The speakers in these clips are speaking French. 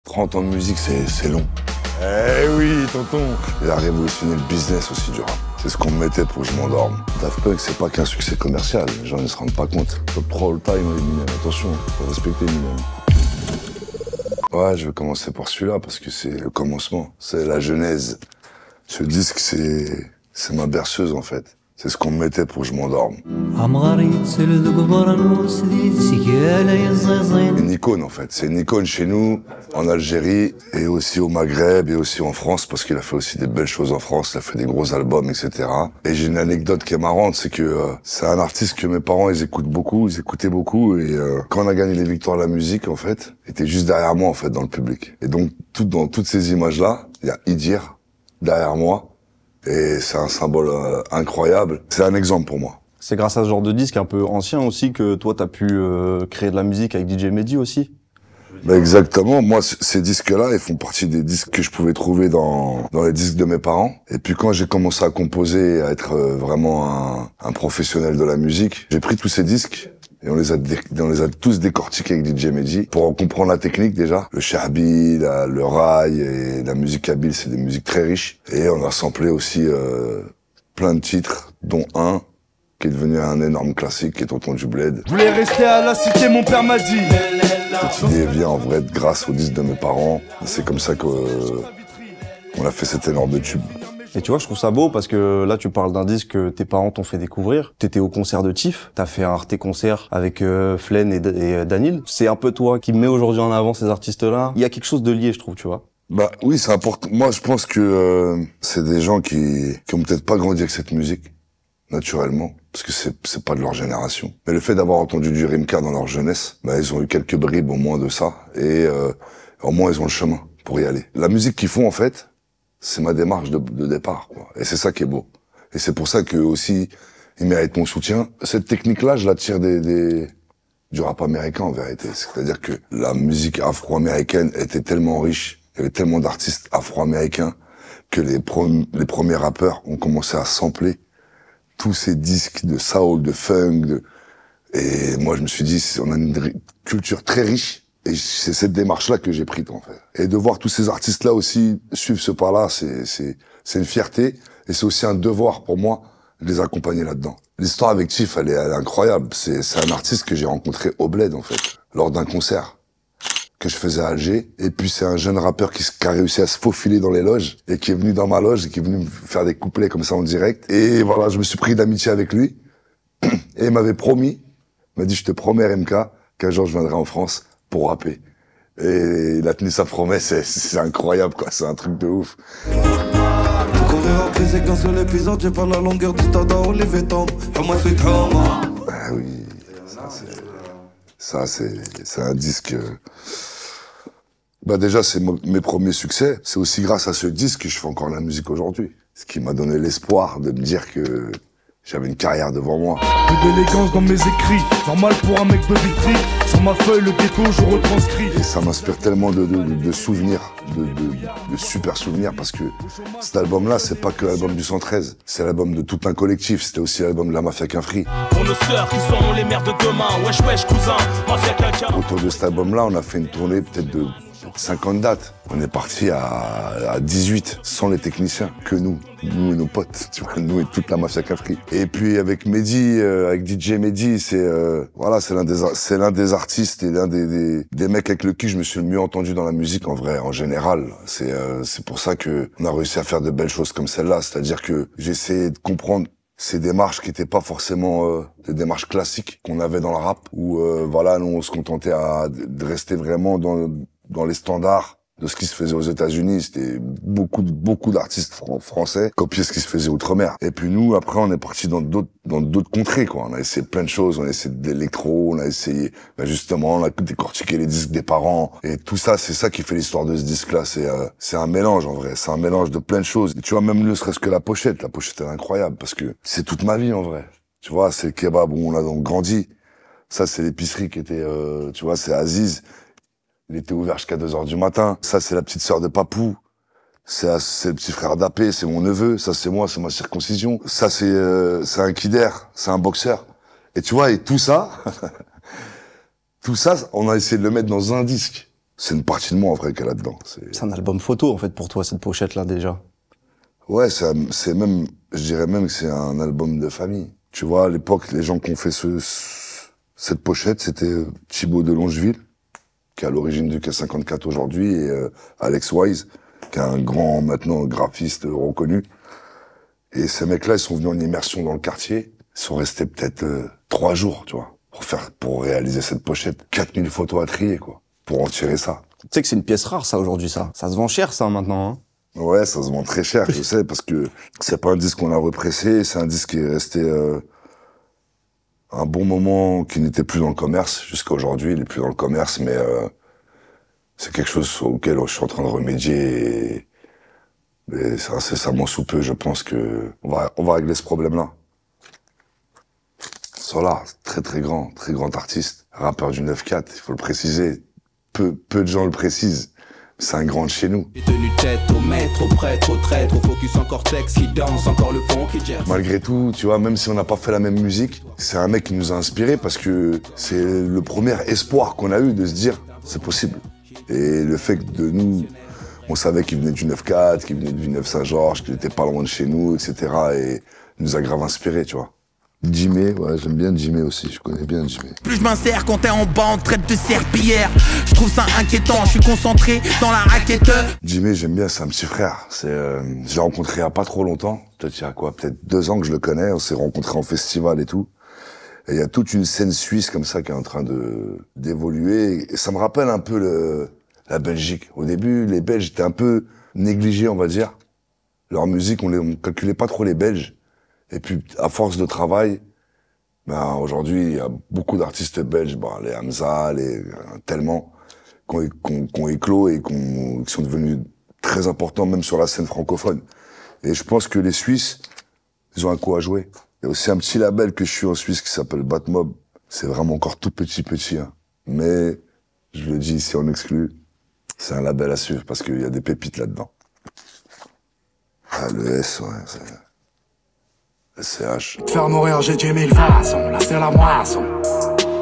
30 ans de musique, c'est long. Eh oui, tonton. Il a révolutionné le business aussi du rap. C'est ce qu'on me mettait pour que je m'endorme. Daft Punk, c'est pas qu'un succès commercial. Les gens ne se rendent pas compte. Top 3 all time, Eminem. Attention, faut respecter Eminem. Ouais, je vais commencer par celui-là parce que c'est le commencement. C'est la genèse. Ce disque, c'est ma berceuse, en fait. C'est ce qu'on me mettait pour que je m'endorme. Une icône, en fait. C'est une icône chez nous, en Algérie, et aussi au Maghreb, et aussi en France, parce qu'il a fait aussi des belles choses en France. Il a fait des gros albums, etc. Et j'ai une anecdote qui est marrante, c'est que c'est un artiste que mes parents, ils écoutent beaucoup, ils écoutaient beaucoup, et quand on a gagné les victoires de la musique, en fait, il était juste derrière moi, en fait, dans le public. Et donc, dans toutes ces images-là, il y a Idir derrière moi, et c'est un symbole incroyable. C'est un exemple pour moi. C'est grâce à ce genre de disque un peu ancien aussi que toi t'as pu créer de la musique avec DJ Mehdi aussi. Ben exactement. Moi, ces disques-là, ils font partie des disques que je pouvais trouver dans les disques de mes parents. Et puis quand j'ai commencé à composer, à être vraiment un professionnel de la musique, j'ai pris tous ces disques et on les a tous décortiqués avec DJ Mehdi pour en comprendre la technique déjà. Le shabi, le rail et la musique kabyle, c'est des musiques très riches. Et on a samplé aussi plein de titres, dont un qui est devenu un énorme classique, qui est Tonton du Bled. Je voulais rester à la cité, mon père m'a dit. Cette idée vient en vrai grâce aux disques de mes parents. C'est comme ça qu'on a fait cet énorme tube. Et tu vois, je trouve ça beau parce que là, tu parles d'un disque que tes parents t'ont fait découvrir. T'étais au concert de Tiff, t'as fait un Arte concert avec Flen et Danil. C'est un peu toi qui mets aujourd'hui en avant ces artistes-là. Il y a quelque chose de lié, je trouve, tu vois. Bah oui, c'est important. Moi, je pense que c'est des gens qui ont peut-être pas grandi avec cette musique, naturellement, parce que c'est pas de leur génération. Mais le fait d'avoir entendu du Rimka dans leur jeunesse, bah ils ont eu quelques bribes au moins de ça, et au moins ils ont le chemin pour y aller. La musique qu'ils font, en fait, c'est ma démarche de départ, quoi. Et c'est ça qui est beau. Et c'est pour ça que aussi ils méritent mon soutien. Cette technique-là, je la tire du rap américain, en vérité. C'est-à-dire que la musique afro-américaine était tellement riche, il y avait tellement d'artistes afro-américains que les premiers rappeurs ont commencé à sampler tous ces disques de soul, de funk, et moi je me suis dit, on a une culture très riche, et c'est cette démarche-là que j'ai prise, en fait. Et de voir tous ces artistes-là aussi suivre ce pas-là, c'est une fierté, et c'est aussi un devoir pour moi de les accompagner là-dedans. L'histoire avec Tiff, elle est incroyable. C'est un artiste que j'ai rencontré au Bled, en fait, lors d'un concert que je faisais à Alger. Et puis c'est un jeune rappeur qui a réussi à se faufiler dans les loges et qui est venu dans ma loge et qui est venu me faire des couplets comme ça en direct. Et voilà, je me suis pris d'amitié avec lui. Et il m'avait promis, il m'a dit, je te promets, RMK, qu'un jour je viendrai en France pour rapper. Et il a tenu sa promesse, c'est incroyable, quoi. C'est un truc de ouf. Courir après, c'est qu'un seul épisode, j'ai pas la longueur du stade à Olivier Tom. Ah oui, ça c'est un disque. Bah déjà, c'est mes premiers succès. C'est aussi grâce à ce disque que je fais encore la musique aujourd'hui. Ce qui m'a donné l'espoir de me dire que j'avais une carrière devant moi. Plus d'élégance dans mes écrits, normal pour un mec de vitry. Sur ma feuille, le ghetto, je retranscris. Et ça m'inspire tellement de souvenirs, de super souvenirs, parce que cet album-là, c'est pas que l'album du 113, c'est l'album de tout un collectif, c'était aussi l'album de la Mafia qu'un Free. Pour nos sœurs qui seront les mères de demain, wesh wesh cousin, Mafia quelqu'un. Autour de cet album-là, on a fait une tournée peut-être de 50 dates. On est parti à 18, sans les techniciens, que nous et nos potes, tu vois, nous et toute la Mafia Cafri. Et puis avec Mehdi, avec DJ Mehdi, c'est l'un des artistes et l'un des mecs avec qui je me suis le mieux entendu dans la musique, en vrai, en général. C'est pour ça que on a réussi à faire de belles choses comme celle-là, c'est-à-dire que j'ai essayé de comprendre ces démarches qui étaient pas forcément des démarches classiques qu'on avait dans le rap, où voilà, nous on se contentait de rester vraiment dans les standards de ce qui se faisait aux États-Unis. C'était beaucoup d'artistes français copiaient ce qui se faisait outre-mer. Et puis nous, après, on est parti dans d'autres contrées, quoi. On a essayé plein de choses. On a essayé de l'électro, on a essayé, justement, on a décortiqué les disques des parents. Et tout ça, c'est ça qui fait l'histoire de ce disque-là. C'est un mélange, en vrai. C'est un mélange de plein de choses. Et tu vois, même ne serait-ce que la pochette. La pochette est incroyable parce que c'est toute ma vie, en vrai. Tu vois, c'est le kebab où on a donc grandi. Ça, c'est l'épicerie qui était, tu vois, c'est Aziz. Il était ouvert jusqu'à 2h du matin. Ça, c'est la petite sœur de Papou. C'est le petit frère d'Apé, c'est mon neveu. Ça, c'est moi, c'est ma circoncision. Ça, c'est un kidder, c'est un boxeur. Et tu vois, et tout ça, tout ça, on a essayé de le mettre dans un disque. c'est une partie de moi en vrai qu'elle a là-dedans. C'est un album photo en fait pour toi cette pochette là déjà. Ouais, c'est même, je dirais même que c'est un album de famille. Tu vois, à l'époque, les gens qui ont fait cette pochette, c'était Thibaut de Longeville, qui est à l'origine du K54 aujourd'hui, et Alex Wise, qui est un grand, maintenant, graphiste reconnu. Et ces mecs-là, ils sont venus en immersion dans le quartier. Ils sont restés peut-être 3 jours, tu vois, pour réaliser cette pochette. 4000 photos à trier, quoi, pour en tirer ça. Tu sais que c'est une pièce rare, ça, aujourd'hui, ça. Ça se vend cher, ça, maintenant, hein. Ouais, ça se vend très cher, je sais, parce que c'est pas un disque qu'on a repressé, c'est un disque qui est resté un bon moment, qui n'était plus dans le commerce. Jusqu'à aujourd'hui, il est plus dans le commerce, mais c'est quelque chose auquel je suis en train de remédier. Et c'est incessamment sous peu, je pense que on va régler ce problème-là. Solar, très grand artiste, rappeur du 9-4, il faut le préciser. Peu de gens le précisent. C'est un grand de chez nous. Tenu tête au maître, au prêtre, au traître, au focus en cortex qui danse, encore le fond qui gère. Malgré tout, tu vois, même si on n'a pas fait la même musique, c'est un mec qui nous a inspirés parce que c'est le premier espoir qu'on a eu de se dire c'est possible. Et le fait que de nous, on savait qu'il venait du 9-4, qu'il venait du Villeneuve-Saint-Georges, qu'il était pas loin de chez nous, etc. Et il nous a grave inspirés, tu vois. Jimé, ouais, j'aime bien Jimé aussi, je connais bien Jimé. Plus je m'insère quand t'es en bande, traite de serpillière. Je trouve ça inquiétant, je suis concentré dans la raquette. Jimé, j'aime bien, c'est un petit frère. Je l'ai rencontré il y a pas trop longtemps. Peut-être il y a quoi, peut-être 2 ans que je le connais. On s'est rencontrés en festival et tout. Et il y a toute une scène suisse comme ça qui est en train d'évoluer. Et ça me rappelle un peu la Belgique. Au début, les Belges étaient un peu négligés, on va dire. Leur musique, on calculait pas trop les Belges. Et puis, à force de travail, ben, aujourd'hui, il y a beaucoup d'artistes belges, les Hamza, tellement, qui ont éclos et qui sont devenus très importants, même sur la scène francophone. Et je pense que les Suisses, ils ont un coup à jouer. Il y a aussi un petit label que je suis en Suisse qui s'appelle Batmob. C'est vraiment encore tout petit, hein. Mais, je le dis ici en exclu, c'est un label à suivre parce qu'il y a des pépites là-dedans. Ah, le S, ouais, c'est... SCH. Te faire mourir, j'ai 10 000 façons, là c'est la moisson.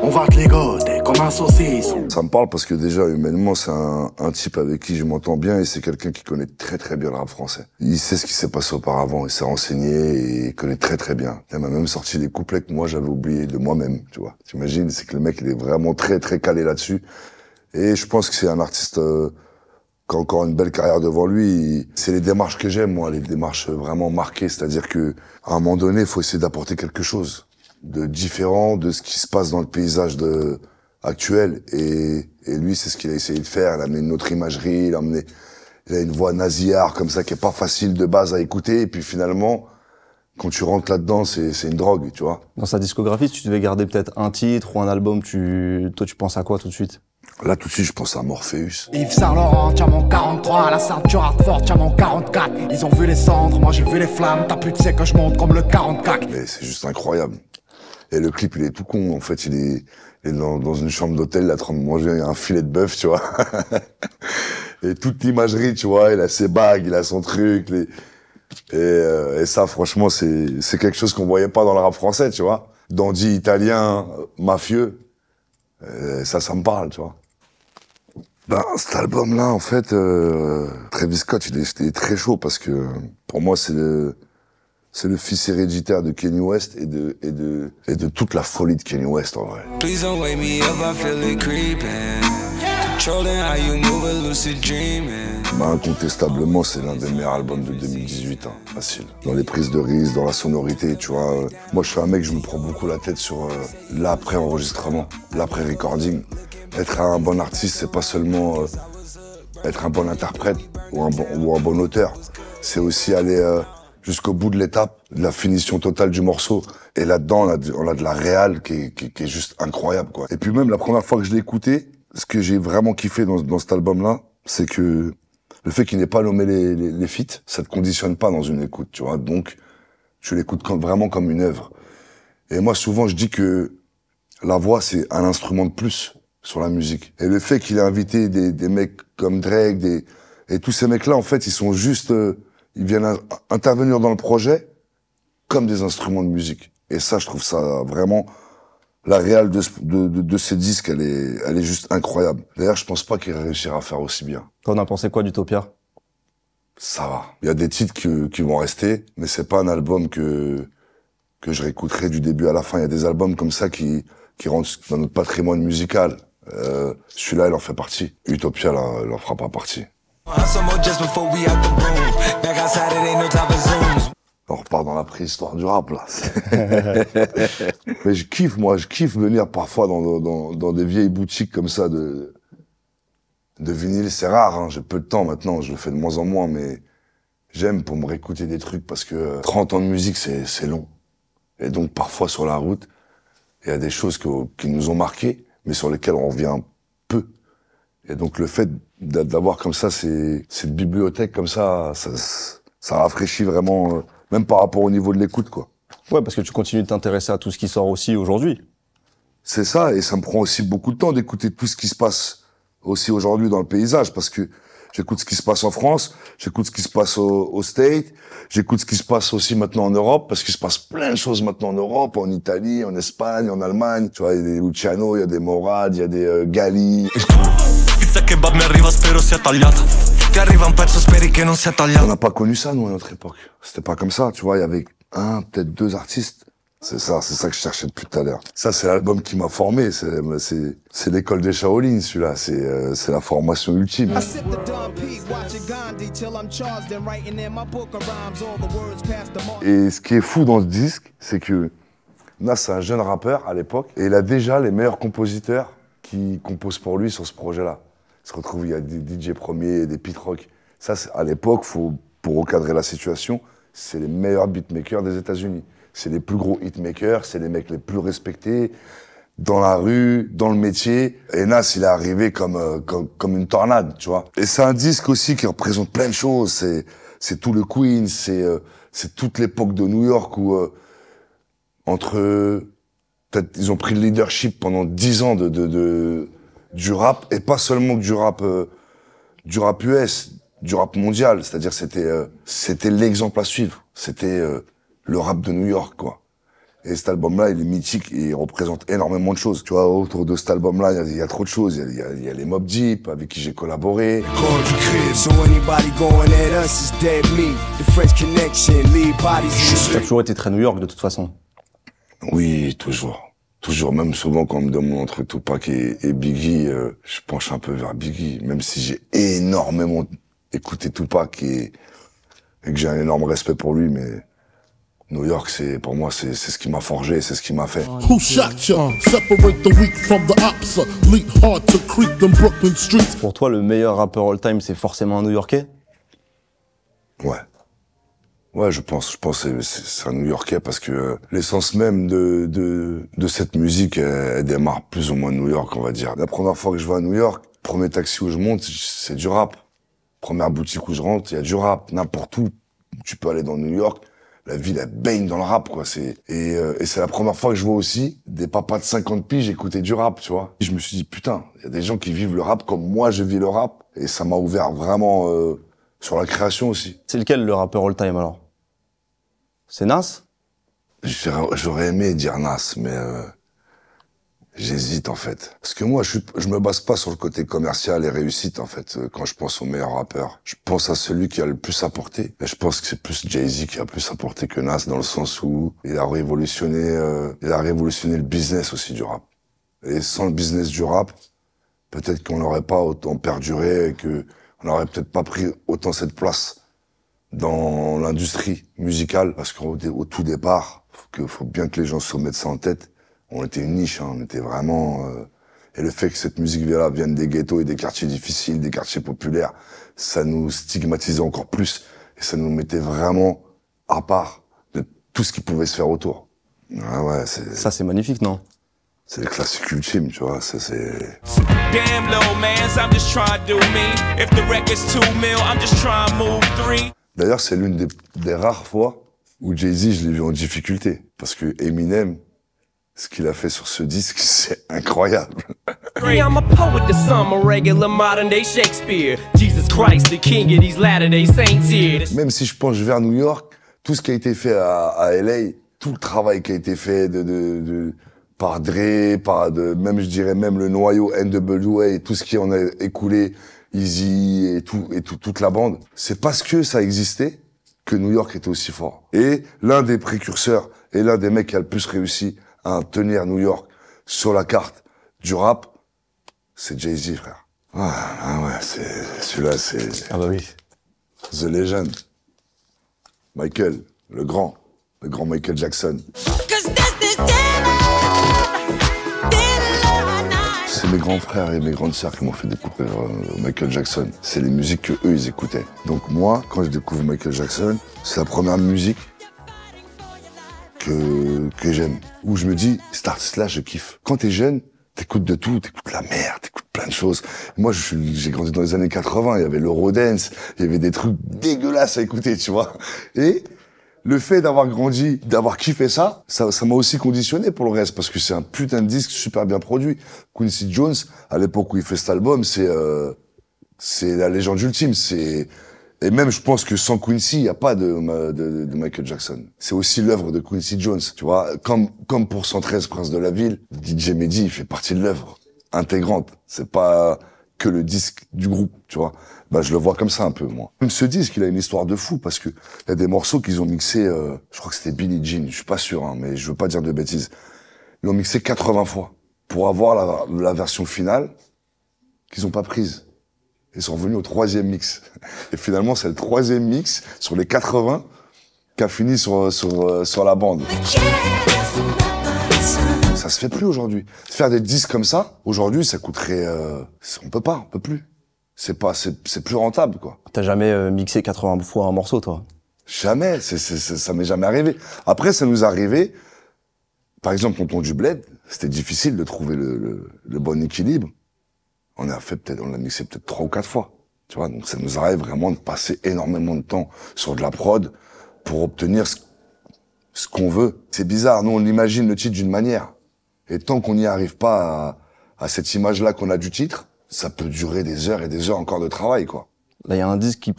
On va te ligoter comme un saucisson. Ça me parle parce que déjà, humainement, c'est un type avec qui je m'entends bien et c'est quelqu'un qui connaît très bien le rap français. Il sait ce qui s'est passé auparavant, il s'est renseigné et il connaît très bien. Il m'a même sorti des couplets que moi j'avais oubliés de moi-même, tu vois. T'imagines, c'est que le mec, il est vraiment très calé là-dessus. Et je pense que c'est un artiste qui a encore une belle carrière devant lui. C'est les démarches que j'aime, moi, les démarches vraiment marquées. C'est-à-dire que, à un moment donné, il faut essayer d'apporter quelque chose de différent de ce qui se passe dans le paysage actuel. Et lui, c'est ce qu'il a essayé de faire. Il a amené une autre imagerie, il a une voix nasillarde comme ça qui est pas facile de base à écouter. Et puis finalement, quand tu rentres là-dedans, c'est une drogue, tu vois. Dans sa discographie, si tu devais garder peut-être un titre ou un album, toi, tu penses à quoi tout de suite? Là, tout de suite, je pense à Morpheus. Yves Saint Laurent, tiens mon 43, la ceinture hardfort, tiens mon 44. Ils ont vu les cendres, moi j'ai vu les flammes, t'as pu de sais que je monte comme le 44. Mais c'est juste incroyable. Et le clip, il est tout con. En fait, il est dans une chambre d'hôtel, il est en train de manger un filet de bœuf, tu vois. Et toute l'imagerie, tu vois, il a ses bagues, il a son truc. Et ça, franchement, c'est quelque chose qu'on voyait pas dans le rap français, tu vois. Dandy italien, mafieux. Ça me parle, tu vois. Ben, cet album-là, en fait, Travis Scott, il est très chaud parce que, pour moi, c'est le fils héréditaire de Kanye West et de toute la folie de Kanye West, en vrai. Please don't wake me up, I feel it creeping. Controlling how you move a lucid dreaming. Ben, incontestablement, c'est l'un des meilleurs albums de 2018, hein, facile. Dans les prises de risque, dans la sonorité, tu vois. Moi, je suis un mec, je me prends beaucoup la tête sur l'après-enregistrement, l'après-recording. Être un bon artiste, c'est pas seulement être un bon interprète ou un bon auteur. C'est aussi aller jusqu'au bout de l'étape, de la finition totale du morceau. Et là-dedans, on a de la réal qui est juste incroyable, quoi. Et puis même, la première fois que je l'ai écouté, ce que j'ai vraiment kiffé dans cet album-là, c'est que le fait qu'il n'ait pas nommé les feats, ça te conditionne pas dans une écoute, tu vois. Donc, tu l'écoutes vraiment comme une œuvre. Et moi, souvent, je dis que la voix, c'est un instrument de plus sur la musique. Et le fait qu'il ait invité des mecs comme Drake, et tous ces mecs-là, en fait, ils sont juste, ils viennent intervenir dans le projet comme des instruments de musique. Et ça, je trouve ça vraiment La réal de ces disques, elle est juste incroyable. D'ailleurs, je pense pas qu'il réussira à faire aussi bien. T'en as pensé quoi d'Utopia? Ça va. Il y a des titres qui vont rester, mais c'est pas un album que je réécouterai du début à la fin. Il y a des albums comme ça qui rentrent dans notre patrimoine musical. Celui-là, il en fait partie. Utopia, là, il en fera pas partie. On repart dans la préhistoire du rap, là. Mais je kiffe venir parfois dans des vieilles boutiques comme ça de vinyle. C'est rare, hein. J'ai peu de temps maintenant, je le fais de moins en moins, mais j'aime pour me réécouter des trucs parce que 30 ans de musique, c'est long. Et donc, parfois, sur la route, il y a des choses qui nous ont marqués, mais sur lesquelles on revient peu. Et donc, le fait d'avoir comme ça cette bibliothèque comme ça rafraîchit vraiment, même par rapport au niveau de l'écoute, quoi. Ouais, parce que tu continues de t'intéresser à tout ce qui sort aussi aujourd'hui. C'est ça, et ça me prend aussi beaucoup de temps d'écouter tout ce qui se passe aussi aujourd'hui dans le paysage, parce que j'écoute ce qui se passe en France, j'écoute ce qui se passe au States, j'écoute ce qui se passe aussi maintenant en Europe, parce qu'il se passe plein de choses maintenant en Europe, en Italie, en Espagne, en Allemagne. Tu vois, il y a des Luciano, il y a des Morad, il y a des Gali. On n'a pas connu ça, nous, à notre époque. C'était pas comme ça, tu vois, il y avait peut-être 2 artistes. C'est ça que je cherchais depuis tout à l'heure. Ça, c'est l'album qui m'a formé. C'est l'école des Shaolin, celui-là. C'est la formation ultime. Et ce qui est fou dans ce disque, c'est que Nas, c'est un jeune rappeur à l'époque, et il a déjà les meilleurs compositeurs qui composent pour lui sur ce projet-là. Il se retrouve, il y a des DJ premiers, des Pete Rock. Ça, à l'époque, pour recadrer la situation, c'est les meilleurs beatmakers des États-Unis. C'est les plus gros hitmakers, c'est les mecs les plus respectés dans la rue, dans le métier. Et Nas, il est arrivé comme une tornade, tu vois. Et c'est un disque aussi qui représente plein de choses. C'est tout le Queens, c'est toute l'époque de New York où peut-être ils ont pris le leadership pendant 10 ans du rap, et pas seulement du rap US, du rap mondial. C'est-à-dire c'était l'exemple à suivre. C'était le rap de New York, quoi. Et cet album-là, il est mythique et il représente énormément de choses. Tu vois, autour de cet album-là, il y a trop de choses. Il y a les Mobb Deep, avec qui j'ai collaboré. T'as toujours été très New York, de toute façon. Oui, toujours. Toujours, même souvent quand on me demande entre Tupac et Biggie, je penche un peu vers Biggie, même si j'ai énormément écouté Tupac et que j'ai un énorme respect pour lui, mais New York, pour moi, c'est ce qui m'a forgé, c'est ce qui m'a fait. Pour toi, le meilleur rappeur all-time, c'est forcément un New-Yorkais? Ouais. Ouais, je pense que c'est un New-Yorkais parce que l'essence même de cette musique, elle démarre plus ou moins de New York, on va dire. La première fois que je vais à New York, premier taxi où je monte, c'est du rap. Première boutique où je rentre, il y a du rap. N'importe où, tu peux aller dans New York, la ville, elle baigne dans le rap, quoi. Et c'est la première fois que je vois aussi des papas de 50 piges écouter du rap, tu vois. Et je me suis dit, putain, il y a des gens qui vivent le rap comme moi je vis le rap. Et ça m'a ouvert vraiment sur la création aussi. C'est lequel le rappeur all-time, alors? C'est Nas? J'aurais aimé dire Nas, mais j'hésite en fait. Parce que moi, je me base pas sur le côté commercial et réussite en fait. Quand je pense au meilleur rappeur, je pense à celui qui a le plus apporté. Et je pense que c'est plus Jay-Z qui a plus apporté que Nas, dans le sens où il a révolutionné le business aussi du rap. Et sans le business du rap, peut-être qu'on n'aurait pas autant perduré et que on n'aurait peut-être pas pris autant cette place dans l'industrie musicale, parce qu'au tout départ, faut bien que les gens se remettent ça en tête. On était une niche, hein, on était vraiment... Et le fait que cette musique-là vienne des ghettos et des quartiers difficiles, des quartiers populaires, ça nous stigmatisait encore plus. Et ça nous mettait vraiment à part de tout ce qui pouvait se faire autour. Ah ouais, ça, c'est magnifique, non? C'est le classique ultime, tu vois, ça c'est... D'ailleurs, c'est l'une des rares fois où Jay-Z, je l'ai vu en difficulté. Parce que Eminem, ce qu'il a fait sur ce disque, c'est incroyable. Même si je penche vers New York, tout ce qui a été fait à LA, tout le travail qui a été fait de par Dre, même je dirais même le noyau NWA et tout ce qui en a écoulé, Easy et toute la bande. C'est parce que ça existait que New York était aussi fort. Et l'un des précurseurs et l'un des mecs qui a le plus réussi à tenir New York sur la carte du rap, c'est Jay-Z, frère. Ah ouais, celui-là, c'est... Ah bah oui. The Legend. Michael, le grand Michael Jackson. C'est mes grands frères et mes grandes sœurs qui m'ont fait découvrir Michael Jackson. C'est les musiques que eux ils écoutaient. Donc moi, quand je découvre Michael Jackson, c'est la première musique que j'aime. Où je me dis, cet artiste-là, je kiffe. Quand t'es jeune, t'écoutes de tout, t'écoutes la merde, t'écoutes plein de choses. Moi, j'ai grandi dans les années 80, il y avait l'Eurodance, il y avait des trucs dégueulasses à écouter, tu vois. Et le fait d'avoir grandi, d'avoir kiffé ça m'a aussi conditionné pour le reste, parce que c'est un putain de disque super bien produit. Quincy Jones, à l'époque où il fait cet album, c'est la légende ultime. Et même, je pense que sans Quincy, il n'y a pas de Michael Jackson. C'est aussi l'œuvre de Quincy Jones, tu vois. Comme pour 113 Princes de la Ville, DJ Mehdi, il fait partie de l'œuvre intégrante. C'est pas que le disque du groupe, tu vois. Bah, je le vois comme ça un peu, moi. Même ce disque, il a une histoire de fou, parce que il y a des morceaux qu'ils ont mixés, je crois que c'était Billie Jean, je suis pas sûr, hein, mais je veux pas dire de bêtises. Ils l'ont mixé 80 fois pour avoir la version finale qu'ils ont pas prise. Ils sont revenus au 3e mix. Et finalement, c'est le 3e mix sur les 80 qui a fini sur la bande. Ça se fait plus aujourd'hui. Faire des disques comme ça, aujourd'hui, ça coûterait, on peut plus. C'est plus rentable, quoi. T'as jamais mixé 80 fois un morceau, toi? Jamais. Ça m'est jamais arrivé. Après, ça nous est arrivé. Par exemple, Tonton du Bled, c'était difficile de trouver le bon équilibre. On l'a mixé peut-être 3 ou 4 fois. Tu vois, donc ça nous arrive vraiment de passer énormément de temps sur de la prod pour obtenir ce qu'on veut. C'est bizarre, nous on imagine le titre d'une manière. Et tant qu'on n'y arrive pas à cette image-là qu'on a du titre, ça peut durer des heures et des heures encore de travail, quoi. Là, il y a un disque qui...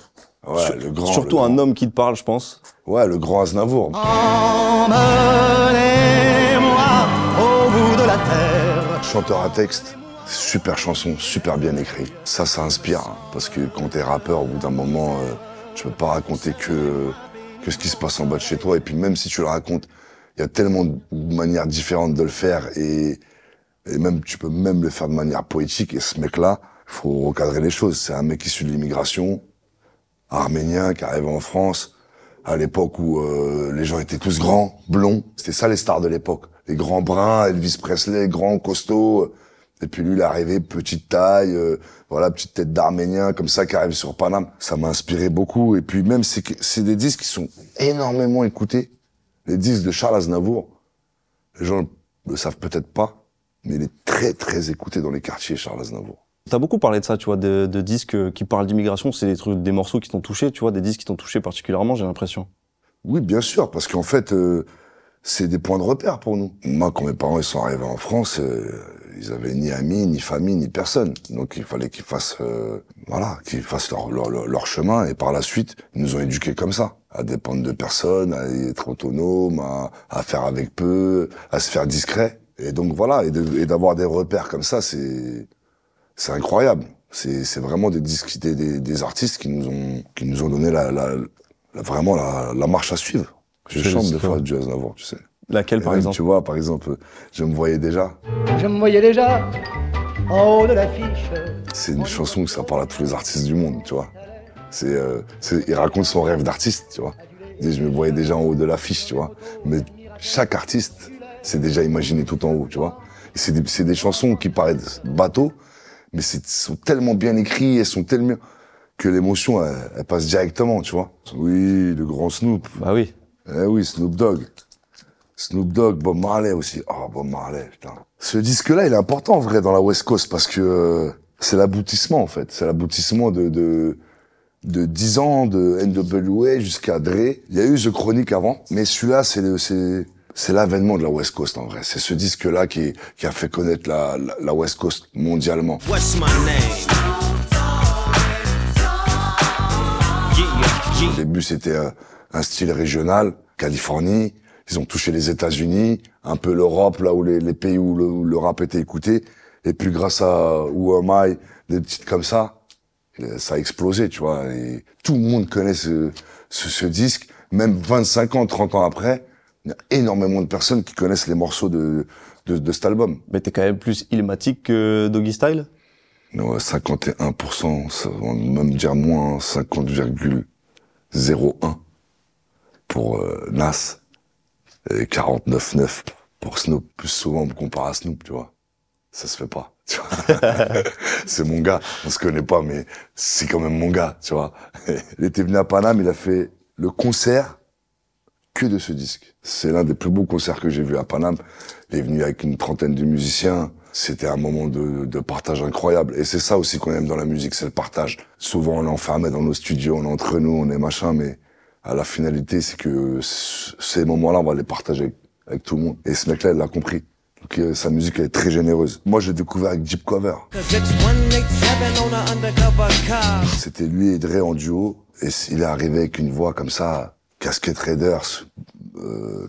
Ouais, surtout un homme qui te parle, je pense. Ouais, le grand Aznavour. Emmenez-moi au bout de la terre. Chanteur à texte. Super chanson, super bien écrit. Ça inspire, hein, parce que quand t'es rappeur, au bout d'un moment, tu peux pas raconter que ce qui se passe en bas de chez toi. Et puis même si tu le racontes, il y a tellement de manières différentes de le faire, et même tu peux même le faire de manière poétique. Et ce mec-là, faut recadrer les choses. C'est un mec issu de l'immigration, arménien, qui arrive en France, à l'époque où les gens étaient tous grands, blonds. C'était ça les stars de l'époque. Les grands bruns, Elvis Presley, grands, costauds. Et puis lui, il est arrivé, petite taille, voilà, petite tête d'Arménien, comme ça, qui arrive sur Paname. Ça m'a inspiré beaucoup. Et puis même, c'est des disques qui sont énormément écoutés. Les disques de Charles Aznavour, les gens le savent peut-être pas, mais il est très, très écouté dans les quartiers, Charles Aznavour. T'as beaucoup parlé de ça, tu vois, de disques qui parlent d'immigration. C'est des morceaux qui t'ont touché, tu vois, des disques qui t'ont touché particulièrement, j'ai l'impression. Oui, bien sûr, parce qu'en fait, c'est des points de repère pour nous. Moi, quand mes parents ils sont arrivés en France, ils avaient ni amis, ni famille, ni personne. Donc il fallait qu'ils fassent, qu'ils fassent leur chemin. Et par la suite, ils nous ont éduqués comme ça, à dépendre de personne, à être autonome, à faire avec peu, à se faire discret. Et donc voilà, et d'avoir des repères comme ça, c'est incroyable. C'est vraiment des artistes qui nous ont donné vraiment la marche à suivre. Je chante des fois du Aznavour, tu sais. Laquelle, par exemple? Tu vois, par exemple, Je me voyais déjà. Je me voyais déjà en haut de l'affiche. C'est une chanson que ça parle à tous les artistes du monde, tu vois. Il raconte son rêve d'artiste, tu vois. Il dit, je me voyais déjà en haut de l'affiche, tu vois. Mais chaque artiste s'est déjà imaginé tout en haut, tu vois. Et c'est des chansons qui paraissent bateaux, mais sont tellement bien écrites, elles sont tellement que l'émotion, elle passe directement, tu vois. Oui, le grand Snoop. Bah oui. Eh oui, Snoop Dogg. Snoop Dogg, Bob Marley aussi. Oh, Bob Marley, putain. Ce disque-là, il est important, en vrai, dans la West Coast, parce que c'est l'aboutissement, en fait. C'est l'aboutissement de 10 ans de NWA jusqu'à Dre. Il y a eu The Chronic avant, mais celui-là, c'est l'avènement de la West Coast, en vrai. C'est ce disque-là qui a fait connaître la West Coast mondialement. What's my name? Au début, c'était un style régional, Californie. Ils ont touché les États-Unis, un peu l'Europe, là où les pays où le rap était écouté. Et puis grâce à Who Am I, des titres comme ça a explosé, tu vois. Et tout le monde connaît ce disque. Même 25 ans, 30 ans après, il y a énormément de personnes qui connaissent les morceaux de cet album. Mais t'es quand même plus Illmatic que Doggy Style? Non, 51%, ça, on va même dire moins, 50,01 pour Nas. Et 49,9 pour Snoop. Plus souvent, on me compare à Snoop, tu vois. Ça se fait pas, tu vois. C'est mon gars. On se connaît pas, mais c'est quand même mon gars, tu vois. Il était venu à Paname, il a fait le concert que de ce disque. C'est l'un des plus beaux concerts que j'ai vu à Paname. Il est venu avec une trentaine de musiciens. C'était un moment de partage incroyable. Et c'est ça aussi qu'on aime dans la musique, c'est le partage. Souvent, on est enfermé dans nos studios, on est entre nous, on est machin, mais à la finalité, c'est que ces moments-là, on va les partager avec tout le monde. Et ce mec-là, il l'a compris. Donc sa musique, elle est très généreuse. Moi, j'ai découvert avec Deep Cover. C'était lui et Dre en duo. Et il est arrivé avec une voix comme ça, Casquette Raiders,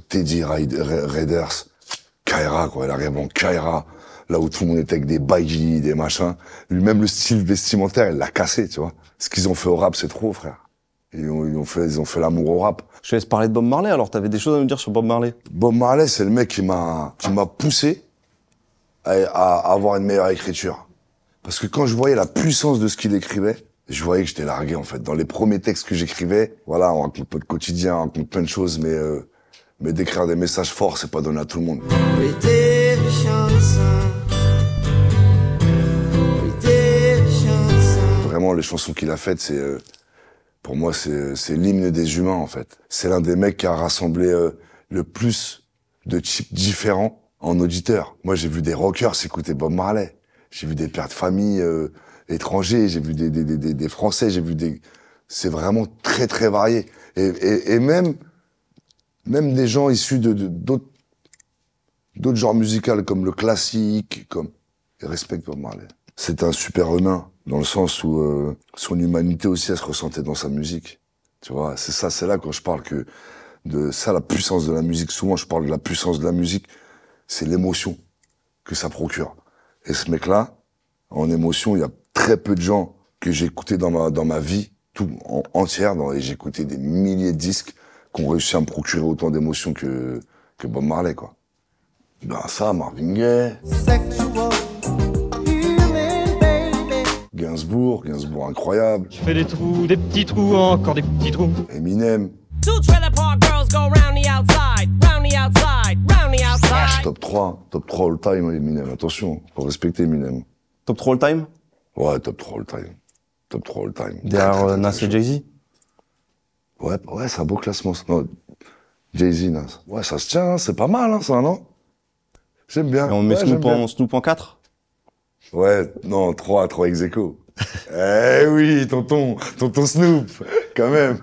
Teddy Raiders, Kaira, quoi. Il arrive en Kaira, là où tout le monde était avec des baggy, des machins. Lui-même, le style vestimentaire, il l'a cassé, tu vois. Ce qu'ils ont fait au rap, c'est trop, frère. Ils ont fait l'amour au rap. Je te laisse parler de Bob Marley, alors t'avais des choses à nous dire sur Bob Marley? Bob Marley, c'est le mec qui m'a poussé à avoir une meilleure écriture. Parce que quand je voyais la puissance de ce qu'il écrivait, je voyais que j'étais largué, en fait. Dans les premiers textes que j'écrivais, voilà, on raconte pas de quotidien, on raconte plein de choses, mais d'écrire des messages forts, c'est pas donné à tout le monde. Vraiment, les chansons qu'il a faites, pour moi, c'est l'hymne des humains, en fait. C'est l'un des mecs qui a rassemblé le plus de types différents en auditeurs. Moi, j'ai vu des rockers s'écouter Bob Marley. J'ai vu des pères de famille étrangers, j'ai vu des Français, c'est vraiment très, très varié. Et même des gens issus d'autres genres musicaux, comme le classique, ils respectent Bob Marley. C'est un super humain, dans le sens où son humanité aussi, elle se ressentait dans sa musique. Tu vois, c'est là quand je parle de ça, la puissance de la musique. Souvent, je parle de la puissance de la musique, c'est l'émotion que ça procure. Et ce mec-là, en émotion, il y a très peu de gens que j'ai écoutés dans ma vie, entière, et j'ai écouté des milliers de disques qui ont réussi à me procurer autant d'émotions que Bob Marley, quoi. Ben ça, Marvin Gaye. Gainsbourg incroyable. Je fais des trous, des petits trous, encore des petits trous. Eminem. Top 3 all time, Eminem. Attention, faut respecter Eminem. Top 3 all time? Ouais, top 3 all time. Top 3 all time. Derrière Nas et Jay-Z? Ouais, c'est un beau classement. Non, Jay-Z, Nas. Ouais, ça se tient, c'est pas mal, hein, ça, non? J'aime bien. Et on met Snoop en 4? Ouais, non, 3 ex aequo. Eh oui, tonton Snoop, quand même.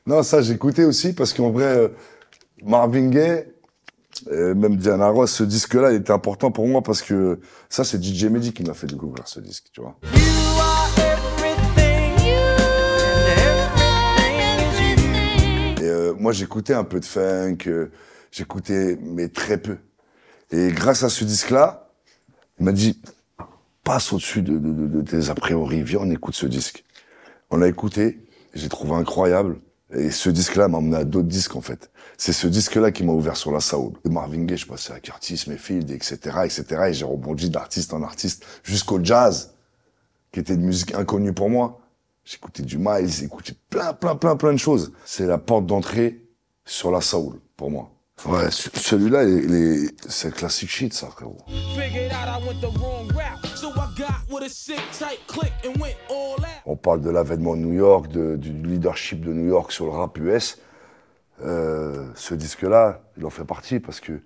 Non, ça, j'écoutais aussi, parce qu'en vrai, Marvin Gaye, même Diana Ross, ce disque-là, il était important pour moi, parce que ça, c'est DJ Mehdi qui m'a fait découvrir ce disque, tu vois. Et moi, j'écoutais un peu de funk, j'écoutais, mais très peu. Et grâce à ce disque-là, il m'a dit, passe au-dessus de tes a priori, viens, on écoute ce disque. On l'a écouté, j'ai trouvé incroyable. Et ce disque-là m'a emmené à d'autres disques, en fait. C'est ce disque-là qui m'a ouvert sur la soul. De Marvin Gaye, je passais à Curtis Mayfield, etc., etc., et j'ai rebondi d'artiste en artiste, jusqu'au jazz, qui était une musique inconnue pour moi. J'écoutais du Miles, j'écoutais plein de choses. C'est la porte d'entrée sur la soul, pour moi. Ouais, celui-là, c'est classic shit, ça, frérot. On parle de l'avènement de New York, du leadership de New York sur le rap US. Ce disque-là, il en fait partie parce que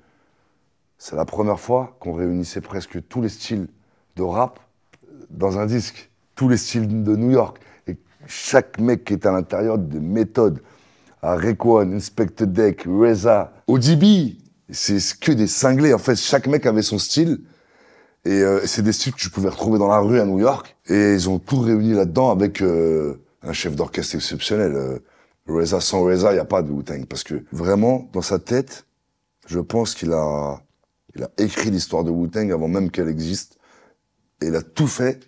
c'est la première fois qu'on réunissait presque tous les styles de rap dans un disque. Tous les styles de New York. Et chaque mec qui est à l'intérieur de méthodes. À Raekwon, Inspector Deck, Reza, ODB, c'est que des cinglés. En fait, chaque mec avait son style. Et c'est des styles que tu pouvais retrouver dans la rue à New York. Et ils ont tout réuni là-dedans avec un chef d'orchestre exceptionnel, Reza, sans Reza, il n'y a pas de Wu-Tang. Parce que vraiment, dans sa tête, je pense qu'il a écrit l'histoire de Wu-Tang avant même qu'elle existe. Et il a tout fait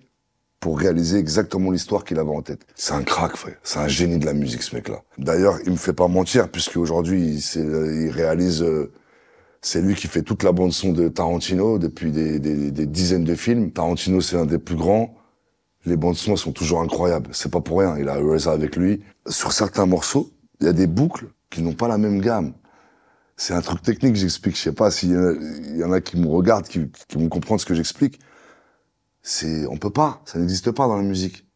pour réaliser exactement l'histoire qu'il avait en tête. C'est un crack, frère. C'est un génie de la musique, ce mec-là. D'ailleurs, il me fait pas mentir, puisque aujourd'hui, il réalise, c'est lui qui fait toute la bande-son de Tarantino depuis des dizaines de films. Tarantino, c'est un des plus grands. Les bandes-son sont toujours incroyables. C'est pas pour rien. Il a Reza avec lui. Sur certains morceaux, il y a des boucles qui n'ont pas la même gamme. C'est un truc technique, j'explique. Je sais pas s'il y en a qui me regardent, qui vont comprendre ce que j'explique. On peut pas. Ça n'existe pas dans la musique.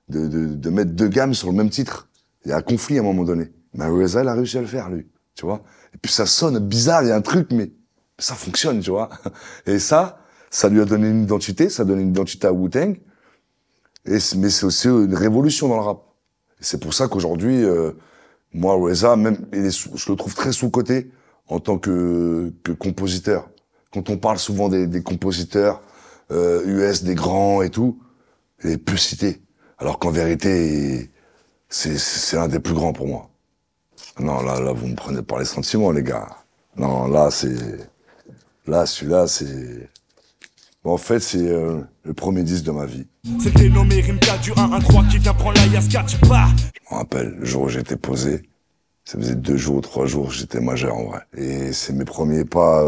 De mettre deux gammes sur le même titre. Il y a un conflit à un moment donné. Mais Reza, il a réussi à le faire, lui. Tu vois? Et puis ça sonne bizarre, il y a un truc, mais ça fonctionne, tu vois? Et ça lui a donné une identité, ça donne une identité à Wu-Tang. Mais c'est aussi une révolution dans le rap. Et c'est pour ça qu'aujourd'hui, moi, Reza, même, je le trouve très sous-coté en tant que compositeur. Quand on parle souvent des compositeurs US, des grands et tout, il est peu cité. Alors qu'en vérité, c'est un des plus grands pour moi. Non, là, vous me prenez par les sentiments, les gars. Non, celui-là, c'est... En fait, c'est le premier disque de ma vie. C'était nommé Rimka du 1-1-3 qui vient prendre la Yaska, tu pars. Je me rappelle, le jour où j'étais posé, ça faisait 2 jours, 3 jours, j'étais majeur en vrai. Et c'est mes premiers pas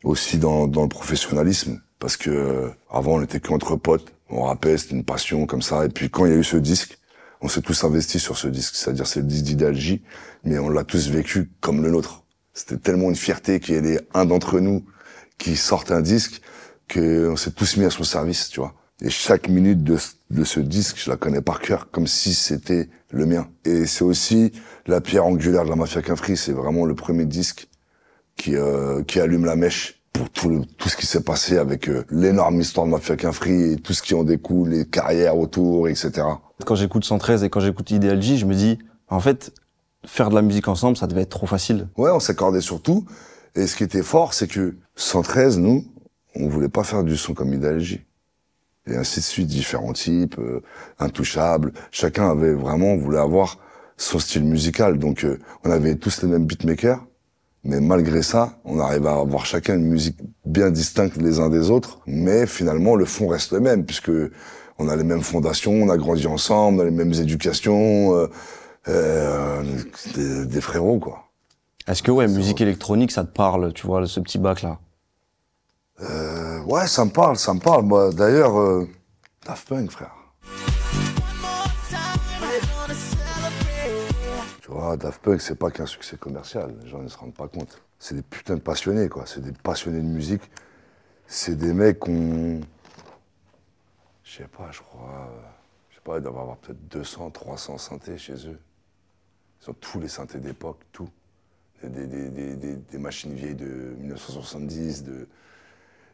aussi dans le professionnalisme. Parce que avant, on était qu'entre potes, on rappait, c'était une passion comme ça. Et puis quand il y a eu ce disque, on s'est tous investis sur ce disque. C'est-à-dire, c'est le disque d'Idéalgie, mais on l'a tous vécu comme le nôtre. C'était tellement une fierté qu'il y ait un d'entre nous qui sorte un disque qu'on s'est tous mis à son service, tu vois. Et chaque minute de ce disque, je la connais par cœur, comme si c'était le mien. Et c'est aussi la pierre angulaire de la Mafia Qu'un Free. C'est vraiment le premier disque qui allume la mèche pour tout ce qui s'est passé avec l'énorme histoire de Mafia Qu'un Free et tout ce qui en découle, les carrières autour, etc. Quand j'écoute 113 et quand j'écoute Idéalgie, je me dis, en fait, faire de la musique ensemble, ça devait être trop facile. Ouais, on s'accordait sur tout. Et ce qui était fort, c'est que 113, nous, on voulait pas faire du son comme Idéalgie. Et ainsi de suite, différents types, intouchables. Chacun voulait avoir son style musical. Donc, on avait tous les mêmes beatmakers. Mais malgré ça, on arrivait à avoir chacun une musique bien distincte les uns des autres. Mais finalement, le fond reste le même, puisque on a les mêmes fondations, on a grandi ensemble, on a les mêmes éducations, des frérots, quoi. Est-ce que, musique électronique, ça te parle, tu vois, ce petit bac-là? Ouais, ça me parle. Moi, d'ailleurs, Daft Punk, frère. Tu vois, Daft Punk, c'est pas qu'un succès commercial. Les gens ne se rendent pas compte. C'est des putains de passionnés, quoi. C'est des passionnés de musique. C'est des mecs je sais pas, ils doivent avoir peut-être 200, 300 synthés chez eux. Ils ont tous les synthés d'époque, tout. Des machines vieilles de 1970,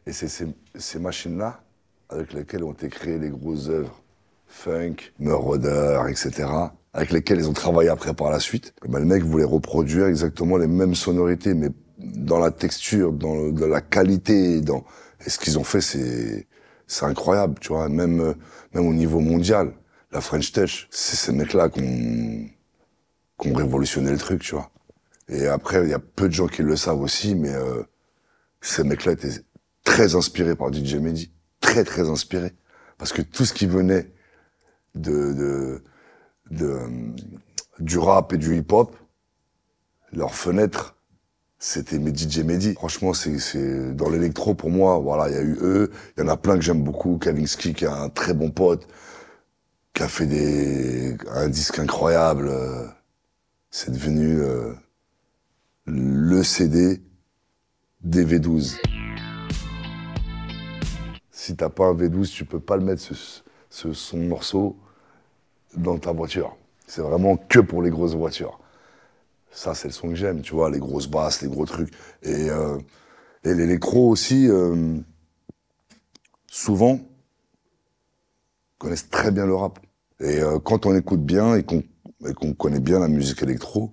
Et c'est ces machines-là avec lesquelles ont été créées les grosses œuvres, funk, Moroder, etc., avec lesquelles ils ont travaillé après par la suite. Et le mec voulait reproduire exactement les mêmes sonorités, mais dans la texture, dans la qualité, et ce qu'ils ont fait, c'est incroyable, tu vois, même au niveau mondial. La French Touch, c'est ces mecs-là qui ont révolutionné le truc, tu vois. Et après, il y a peu de gens qui le savent aussi, mais ces mecs-là étaient très inspirés par DJ Mehdi. Très, très inspirés. Parce que tout ce qui venait du rap et du hip-hop, leur fenêtre, c'était DJ Mehdi. Franchement, c'est dans l'électro, pour moi, voilà, il y a eu eux. Il y en a plein que j'aime beaucoup. Kavinsky, qui est un très bon pote, qui a fait un disque incroyable. C'est devenu le CD des V12. Si t'as pas un V12, tu peux pas le mettre, son morceau, dans ta voiture. C'est vraiment que pour les grosses voitures. Ça, c'est le son que j'aime, tu vois, les grosses basses, les gros trucs. Et l'électro aussi, souvent, connaissent très bien le rap. Et quand on écoute bien et qu'on connaît bien la musique électro,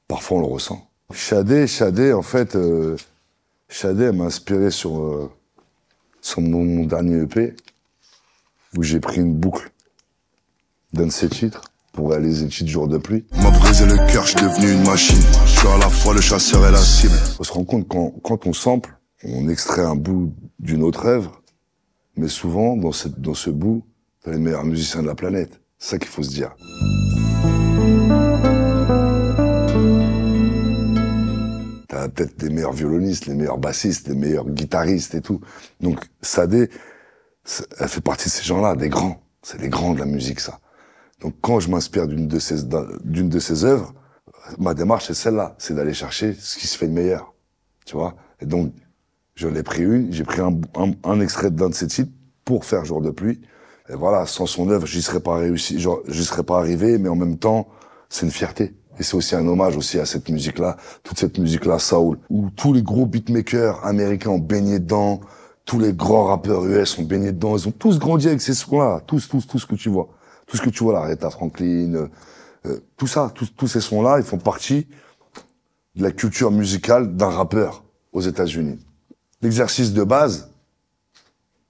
parfois on le ressent. Shadé, en fait, Shadé m'a inspiré sur mon dernier EP, où j'ai pris une boucle d'un de ses titres, pour réaliser le titre Jour de pluie. M'a brisé le cœur, je suis devenu une machine. Je suis à la fois le chasseur et la cible. On se rend compte quand on sample, on extrait un bout d'une autre œuvre, mais souvent, dans ce bout, t'as les meilleurs musiciens de la planète. C'est ça qu'il faut se dire. T'as peut-être les meilleurs violonistes, les meilleurs bassistes, les meilleurs guitaristes et tout. Donc, Sadé, elle fait partie de ces gens-là, des grands. C'est les grands de la musique, ça. Donc, quand je m'inspire d'une de ces œuvres, ma démarche, c'est celle-là. C'est d'aller chercher ce qui se fait de meilleur. Tu vois? Et donc, je l'ai pris j'ai pris un extrait d'un de ses titres pour faire Jour de pluie. Et voilà, sans son œuvre, j'y serais pas réussi, j'y serais pas arrivé, mais en même temps, c'est une fierté. Et c'est aussi un hommage aussi à cette musique-là, toute cette musique-là, soul, où tous les gros beatmakers américains ont baigné dedans, tous les grands rappeurs US ont baigné dedans, ils ont tous grandi avec ces sons-là, tous ce que tu vois. Tout ce que tu vois là, Aretha Franklin, tout ça, tous ces sons-là, ils font partie de la culture musicale d'un rappeur aux États-Unis. L'exercice de base,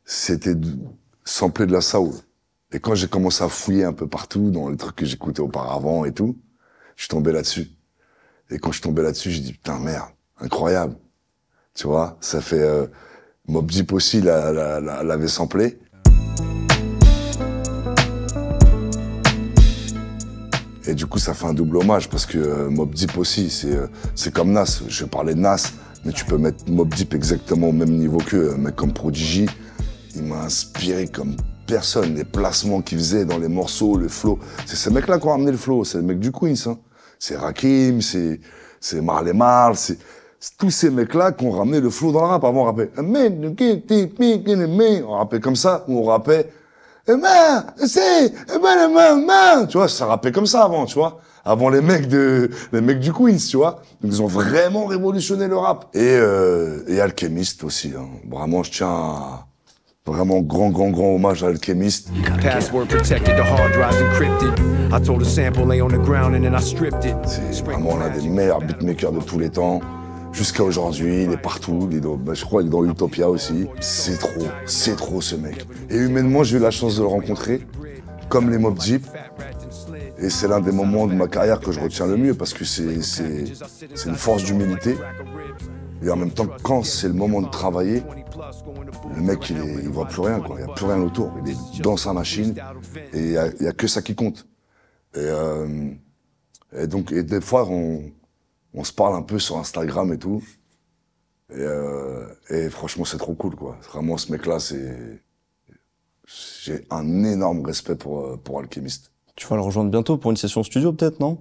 c'était de sampler de la soul. Et quand j'ai commencé à fouiller un peu partout dans les trucs que j'écoutais auparavant et tout, je suis tombé là-dessus. Et quand je suis tombé là-dessus, j'ai dit putain merde, incroyable. Tu vois, ça fait Mobb Deep aussi l'avait samplé. Et du coup, ça fait un double hommage parce que Mobb Deep aussi, c'est comme Nas. Je parlais de Nas, mais tu peux mettre Mobb Deep exactement au même niveau qu'eux. Un mec comme Prodigy, il m'a inspiré comme personne. Les placements qu'il faisait dans les morceaux, le flow. C'est ces mecs-là qui ont ramené le flow. C'est les mecs du Queens. Hein. C'est Rakim, c'est Marley Marl, c'est tous ces mecs-là qui ont ramené le flow dans le rap. Avant, on rappait on rappait comme ça, ou on rappait tu vois, ça rappait comme ça avant, tu vois. Avant les mecs du Queens, tu vois. Donc, ils ont vraiment révolutionné le rap. Et Alchemist aussi, hein. Vraiment, je tiens à vraiment grand hommage à Alchemist. C'est vraiment l'un des meilleurs beatmakers de tous les temps. Jusqu'à aujourd'hui, il est partout. Je crois qu'il est dans Utopia aussi. C'est trop ce mec. Et humainement, j'ai eu la chance de le rencontrer, comme les Mobb Deep. Et c'est l'un des moments de ma carrière que je retiens le mieux parce que c'est une force d'humilité. Et en même temps, quand c'est le moment de travailler, le mec, il voit plus rien, quoi. Il n'y a plus rien autour. Il est dans sa machine et il y a que ça qui compte. Et donc, des fois, on se parle un peu sur Instagram et tout. Et franchement, c'est trop cool, quoi. Vraiment, ce mec-là, j'ai un énorme respect pour Alchemist. Tu vas le rejoindre bientôt pour une session studio, peut-être, non?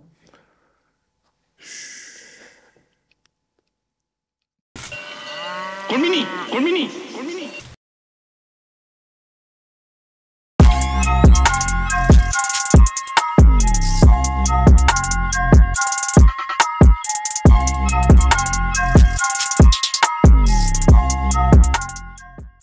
Colmini